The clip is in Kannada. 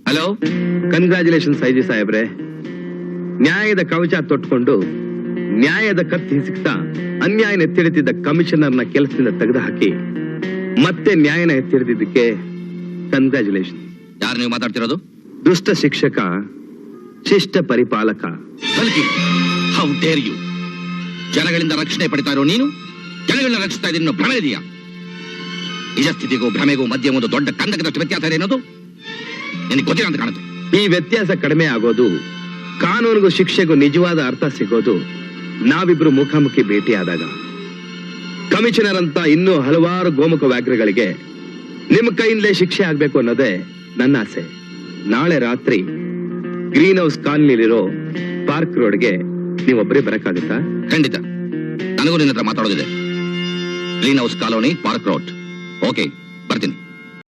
ಹಲೋ, ಕಂಗ್ರಾಚುಲೇಷನ್ಸ್ ಐಜಿ ಸಾಹೇಬ್ರೆ. ನ್ಯಾಯದ ಕವಚ ತೊಟ್ಕೊಂಡು ನ್ಯಾಯದ ಕತ್ತಿ ಹಿಸುಕ್ತಾ ಅನ್ಯಾಯನ ಎತ್ತಿಡಿತಿದ್ದ ಕಮಿಷನರ್ನ ಕೆಲಸದಿಂದ ತೆಗೆದು ಹಾಕಿ ಮತ್ತೆ ನ್ಯಾಯನ ಎತ್ತಿಡಿದ್ದಕ್ಕೆ ಕಂಗ್ರಾಚುಲೇಷನ್. ಯಾರು ನೀವು ಮಾತಾಡ್ತಿರೋದು? ದುಷ್ಟ ಶಿಕ್ಷಕ, ಶಿಷ್ಟ ಪರಿಪಾಲಕ. How dare you? ಜನಗಳಿಂದ ರಕ್ಷಣೆ ಪಡಿತಾ ಇರೋ ನೀನು ಜನಗಳನ್ನ ರಕ್ಷಿಸ್ತಾ ಇದೀನಿ ಭ್ರಮೆ ಇದೆಯಾ? ನಿಜ ಸ್ಥಿತಿಗೂ ಭ್ರಮೆಗೂ ಮಧ್ಯೆ ಒಂದು ದೊಡ್ಡ ಕಂದಕದಷ್ಟು ವ್ಯತ್ಯಾಸ ಇದೆ ಅನ್ನೋದು ನಿನಗೆ ಗೊತ್ತಿಲ್ಲ ಅಂತ ಕಾಣುತ್ತೆ. ಈ ವ್ಯತ್ಯಾಸ ಕಡಿಮೆ ಆಗೋದು, ಕಾನೂನಿಗೂ ಶಿಕ್ಷೆಗೂ ನಿಜವಾದ ಅರ್ಥ ಸಿಗೋದು ನಾವಿಬ್ರು ಮುಖಾಮುಖಿ ಭೇಟಿಯಾದಾಗ. ಕಮಿಷನರ್ ಅಂತ ಇನ್ನೂ ಹಲವಾರು ಗೋಮುಖ ವ್ಯಾಘ್ರಗಳಿಗೆ ನಿಮ್ಮ ಕೈಯಿಂದಲೇ ಶಿಕ್ಷೆ ಆಗ್ಬೇಕು ಅನ್ನೋದೇ ನನ್ನ ಆಸೆ. ನಾಳೆ ರಾತ್ರಿ ಗ್ರೀನ್ ಹೌಸ್ ಕಾಲನಿಲಿರೋ ಪಾರ್ಕ್ ರೋಡ್ಗೆ ನೀವೊಬ್ಬರೇ ಬರಕ್ಕಾಗುತ್ತಾ? ಖಂಡಿತ, ನನಗೂ ನಿನ್ನ ಹತ್ರ ಮಾತಾಡೋದಿದೆ. Green house colony, park road. Okay, ಬರ್ತೀನಿ.